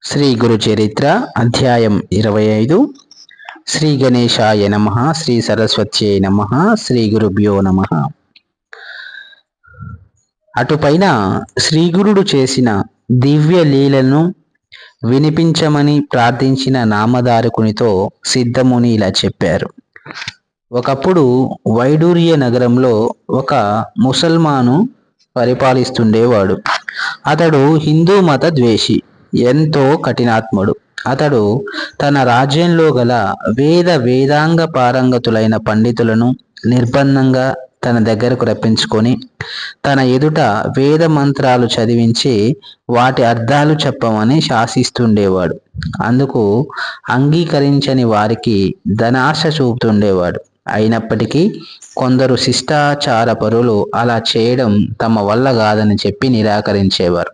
శ్రీ గురు చరిత్ర అధ్యాయం 25. శ్రీ గణేశాయ నమ. శ్రీ సరస్వత్యై నమ. శ్రీ గురుభ్యో నమ. అటుపైన శ్రీగురుడు చేసిన దివ్య లీలను వినిపించమని ప్రార్థించిన నామధారకునితో సిద్ధముని ఇలా చెప్పారు. ఒకప్పుడు వైడూర్య నగరంలో ఒక ముసల్మాను పరిపాలిస్తుండేవాడు. అతడు హిందూ మత ద్వేషి, ఎంతో కఠినాత్ముడు. అతడు తన రాజ్యంలో గల వేదాంగ పారంగతులైన పండితులను నిర్బంధంగా తన దగ్గరకు రప్పించుకొని తన ఎదుట వేద మంత్రాలు చదివించి వాటి అర్థాలు చెప్పమని శాసిస్తుండేవాడు. అందుకు అంగీకరించని వారికి ధనాశ చూపుతుండేవాడు. అయినప్పటికీ కొందరు శిష్టాచార పరులు అలా చేయడం తమ వల్ల కాదని చెప్పి నిరాకరించేవారు.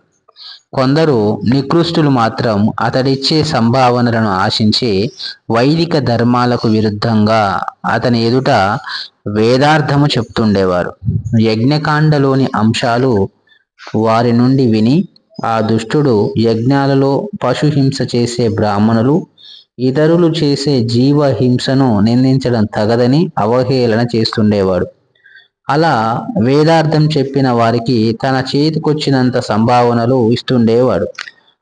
కొందరు నికృష్టులు మాత్రం అతడిచ్చే సంభావనలను ఆశించి వైదిక ధర్మాలకు విరుద్ధంగా అతని ఎదుట వేదార్థము చెప్తుండేవారు. యజ్ఞకాండలోని అంశాలు వారి నుండి విని ఆ దుష్టుడు యజ్ఞాలలో పశుహింస చేసే బ్రాహ్మణులు, ఇతరులు చేసే జీవహింసను నిందించడం తగదని అవహేళన చేస్తుండేవాడు. అలా వేదార్థం చెప్పిన వారికి తన చేతికొచ్చినంత సంభావనలు ఇస్తుండేవాడు.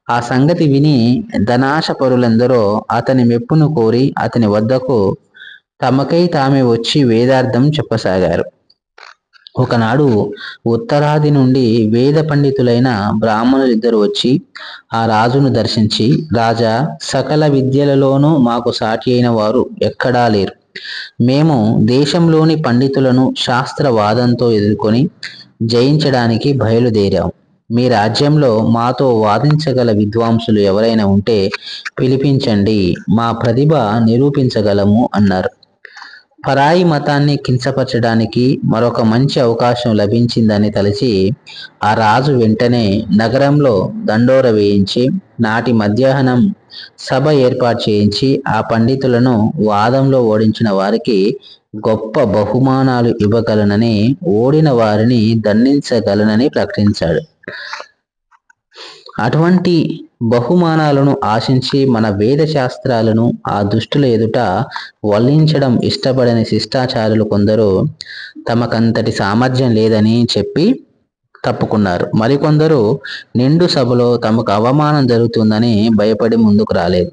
ఆ సంగతి విని ధనాశ పరులందరూ అతని మెప్పును కోరి అతని వద్దకు తమకై తామే వచ్చి వేదార్థం చెప్పసాగారు. ఒకనాడు ఉత్తరాది నుండి వేద పండితులైన బ్రాహ్మణులిద్దరు వచ్చి ఆ రాజును దర్శించి, రాజా, సకల విద్యలలోనూ మాకు సాటి అయిన వారు ఎక్కడా లేరు. మేము దేశంలోని పండితులను శాస్త్రవాదంతో ఎదుర్కొని జయించడానికి బయలుదేరాం. మీ రాజ్యంలో మాతో వాదించగల విద్వాంసులు ఎవరైనా ఉంటే పిలిపించండి, మా ప్రతిభ నిరూపించగలము అన్నారు. పరాయి మతాన్ని కించపరచడానికి మరొక మంచి అవకాశం లభించిందని తలచి ఆ రాజు వెంటనే నగరంలో దండోర వేయించి నాటి మధ్యాహ్నం సభ ఏర్పాటు చేయించి ఆ పండితులను వాదంలో ఓడించిన వారికి గొప్ప బహుమానాలు ఇవ్వగలనని, ఓడిన వారిని దండించగలనని ప్రకటించాడు. అటువంటి బహుమానాలను ఆశించి మన వేద శాస్త్రాలను ఆ దుష్టుల ఎదుట వల్లించడం ఇష్టపడని శిష్టాచారులు కొందరు తమకంతటి సామర్థ్యం లేదని చెప్పి తప్పుకున్నారు. మరికొందరు నిండు సభలో తమకు అవమానం జరుగుతుందని భయపడి ముందుకు రాలేదు.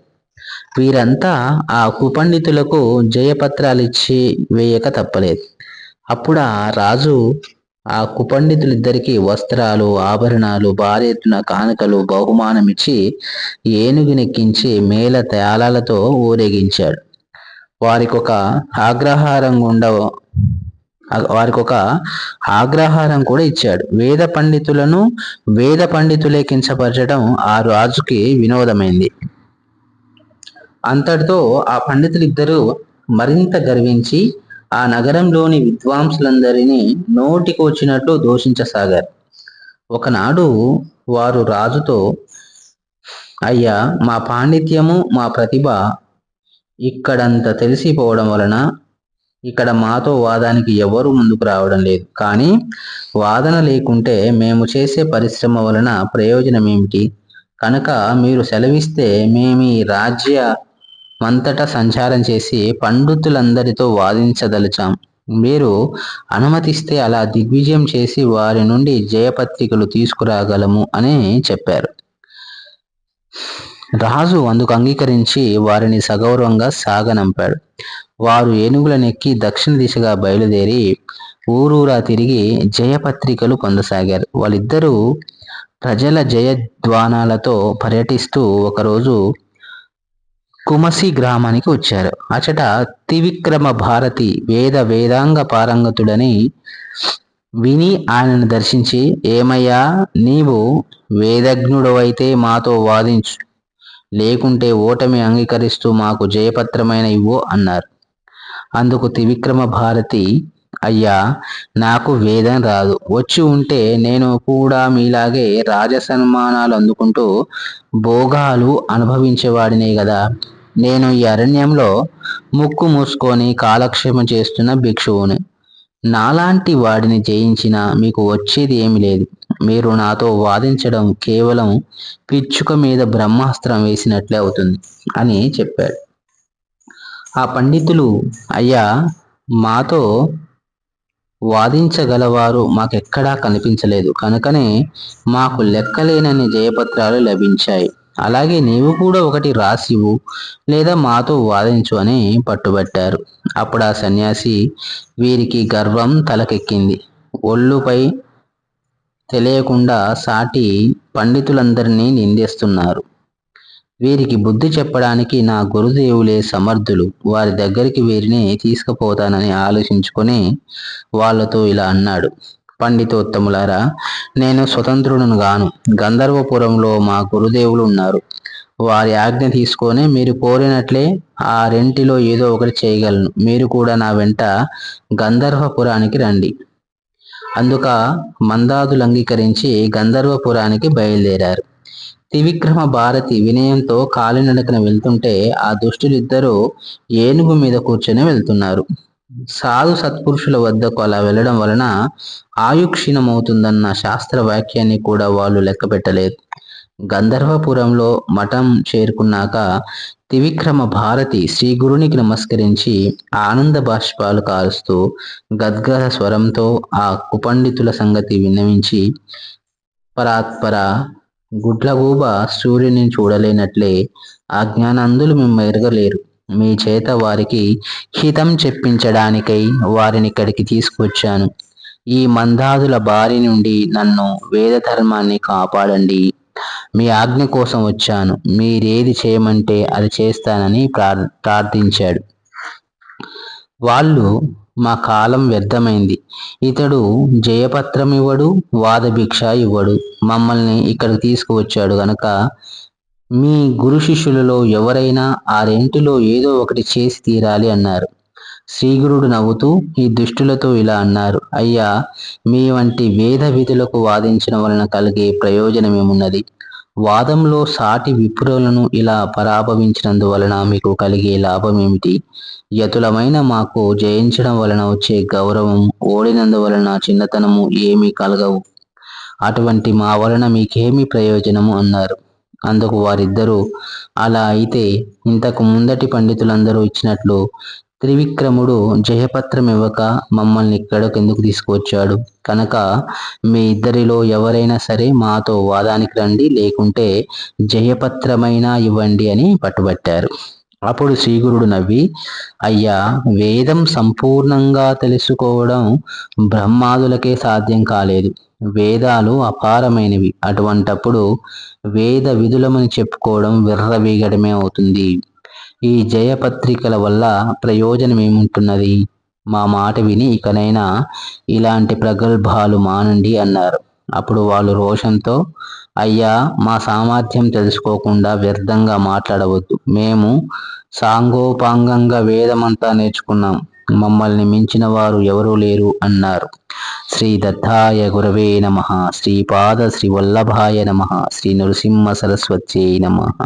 వీరంతా ఆ కుపండితులకు జయపత్రాలు ఇచ్చి వేయక తప్పలేదు. అప్పుడు ఆ రాజు ఆ కుపండితులిద్దరికీ వస్త్రాలు, ఆభరణాలు, భారీ ఎత్తున కానుకలు బహుమానమిచ్చి ఏనుగునెక్కించి మేళ తాళాలతో ఊరేగించాడు. వారికొక ఆగ్రహారం కూడా ఇచ్చాడు. వేద పండితులే కించపరచడం ఆ రాజుకి వినోదమైంది. అంతటితో ఆ పండితులిద్దరూ మరింత గర్వించి ఆ నగరంలోని విద్వాంసులందరినీ నోటికి వచ్చినట్లు దూషించసాగారు. ఒకనాడు వారు రాజుతో, అయ్యా, మా పాండిత్యము, మా ప్రతిభ ఇక్కడంత తెలిసిపోవడం వలన ఇక్కడ మాతో వాదానికి ఎవరు ముందుకు రావడం లేదు. కానీ వాదన లేకుంటే మేము చేసే పరిశ్రమ వలన ప్రయోజనం ఏమిటి? కనుక మీరు సెలవిస్తే మేము ఈ రాజ్యమంతటా సంచారం చేసి పండితులందరితో వాదించదలిచాం. మీరు అనుమతిస్తే అలా దిగ్విజయం చేసి వారి నుండి జయపత్రికలు తీసుకురాగలము అని చెప్పారు. రాజు అందుకు అంగీకరించి వారిని సగౌరవంగా సాగనంపాడు. వారు ఏనుగులనెక్కి దక్షిణ దిశగా బయలుదేరి ఊరూరా తిరిగి జయపత్రికలు పొందసాగారు. వాళ్ళిద్దరూ ప్రజల జయధ్వానాలతో పర్యటిస్తూ ఒకరోజు కుమసి గ్రామానికి వచ్చారు. అచట త్రివిక్రమ భారతి వేదాంగ పారంగతుడని విని ఆయనను దర్శించి, ఏమయ్యా, నీవు వేదజ్ఞుడవైతే మాతో వాదించు, లేకుంటే ఓటమి అంగీకరిస్తూ మాకు జయపత్రమైన ఇవ్వు అన్నారు. అందుకు త్రివిక్రమ భారతి, అయ్యా, నాకు వేదం రాదు. వచ్చి ఉంటే నేను కూడా మీలాగే రాజసన్మానాలు అందుకుంటూ భోగాలు అనుభవించేవాడినే కదా. నేను ఈ అరణ్యంలో ముక్కు మూసుకొని కాలక్షేపం చేస్తున్న భిక్షువుని. నాలాంటి వాడిని జయించినా మీకు వచ్చేది ఏమి లేదు. మీరు నాతో వాదించడం కేవలం పిచ్చుక మీద బ్రహ్మాస్త్రం వేసినట్లే అవుతుంది అని చెప్పాడు. ఆ పండితులు, అయ్యా, మాతో వాదించగలవారు మాకెక్కడా కనిపించలేదు, కనుకనే మాకు లెక్కలేనన్ని జయపత్రాలు లభించాయి. అలాగే నీవు కూడా ఒకటి రాసివు, లేదా మాతో వాదించు అని పట్టుబట్టారు. అప్పుడు ఆ సన్యాసి, వీరికి గర్వం తలకెక్కింది. ఒళ్ళుపై తెలియకుండా సాటి పండితులందరినీ నిందిస్తున్నారు. వీరికి బుద్ధి చెప్పడానికి నా గురుదేవులే సమర్థులు. వారి దగ్గరికి వీరిని తీసుకుపోతానని ఆలోచించుకొని వాళ్లతో ఇలా అన్నాడు. పండితోత్తములారా, నేను స్వతంత్రుడును గాను. గంధర్వపురంలో మా గురుదేవులు ఉన్నారు. వారి ఆజ్ఞ తీసుకొని మీరు కోరినట్లే ఆ రెంటిలో ఏదో ఒకటి చేయగలను. మీరు కూడా నా వెంట గంధర్వపురానికి రండి. అందుక మందాదులు అంగీకరించి గంధర్వపురానికి బయలుదేరారు. త్రివిక్రమ భారతి వినయంతో కాలినడకన వెళ్తుంటే ఆ దుష్టులిద్దరూ ఏనుగు మీద కూర్చొని వెళ్తున్నారు. సాధు సత్పురుషుల వద్దకు అలా వెళ్ళడం వలన ఆయుక్షీణమవుతుందన్న శాస్త్ర వాక్యాన్ని కూడా వాళ్ళు లెక్క పెట్టలేదు. గంధర్వపురంలో మఠం చేరుకున్నాక త్రివిక్రమ భారతి శ్రీ గురునికి నమస్కరించి ఆనంద బాష్పాలు కారుస్తూ గద్గద స్వరంతో ఆ కుపండితుల సంగతి విన్నవించి, పరాత్పర, గుడ్లగూబ సూర్యుని చూడలేనట్లే అజ్ఞానందులు మిమ్మ ఎరగలేరు. మీ చేత వారికి హితం చెప్పించడానికై వారిని ఇక్కడికి తీసుకొచ్చాను. ఈ మందాదుల బారి నుండి నన్ను వేద ధర్మాన్ని కాపాడండి. మీ ఆజ్ఞ కోసం వచ్చాను. మీరేది చేయమంటే అది చేస్తానని ప్రార్థించాడు. వాళ్ళు, మా కాలం వ్యర్థమైంది. ఇతడు జయపత్రం ఇవ్వడు, వాదభిక్ష ఇవ్వడు. మమ్మల్ని ఇక్కడికి తీసుకువచ్చాడు గనక మీ గురు శిష్యులలో ఎవరైనా ఆ రెంటిలో ఏదో ఒకటి చేసి తీరాలి అన్నారు. శ్రీగురుడు నవ్వుతూ ఈ దుష్టులతో ఇలా అన్నారు. అయ్యా, మీ వంటి వేద విధులకు వాదించడం వలన కలిగే ప్రయోజనమేమున్నది? వాదంలో సాటి విప్రులను ఇలా పరాభవించినందువలన మీకు కలిగే లాభం ఏమిటి? యతులమైన మాకు జయించడం వలన వచ్చే గౌరవం, ఓడినందువలన చిన్నతనము ఏమీ కలగవు. అటువంటి మా వలన మీకేమి ప్రయోజనము అన్నారు. అందుకు వారిద్దరూ, అలా అయితే ఇంతకు ముందటి పండితులందరూ ఇచ్చినట్లు త్రివిక్రముడు జయపత్రం ఇవ్వక మమ్మల్ని ఇక్కడకు ఎందుకు తీసుకువచ్చాడు? కనుక మీ ఇద్దరిలో ఎవరైనా సరే మాతో వాదానికి రండి, లేకుంటే జయపత్రమైనా ఇవ్వండి అని పట్టుబట్టారు. అప్పుడు శ్రీగురుడు నవ్వి, అయ్యా, వేదం సంపూర్ణంగా తెలుసుకోవడం బ్రహ్మాదులకే సాధ్యం కాలేదు. వేదాలు అపారమైనవి. అటువంటప్పుడు వేద విధులమని చెప్పుకోవడం విర్రవీగడమే అవుతుంది. ఈ జయపత్రికల వల్ల ప్రయోజనం ఏముంటున్నది? మా మాట విని ఇకనైనా ఇలాంటి ప్రగల్భాలు మానండి అన్నారు. అప్పుడు వాళ్ళు రోషంతో, అయ్యా, మా సామర్థ్యం తెలుసుకోకుండా వ్యర్థంగా మాట్లాడవద్దు. మేము సాంగోపాంగంగా వేదమంతా నేర్చుకున్నాం. మమ్మల్ని మించిన వారు ఎవరూ లేరు అన్నారు. శ్రీ దత్తాయ గురవే నమః. శ్రీపాద శ్రీ వల్లభాయ నమః. శ్రీ నృసింహ సరస్వత్యై నమః.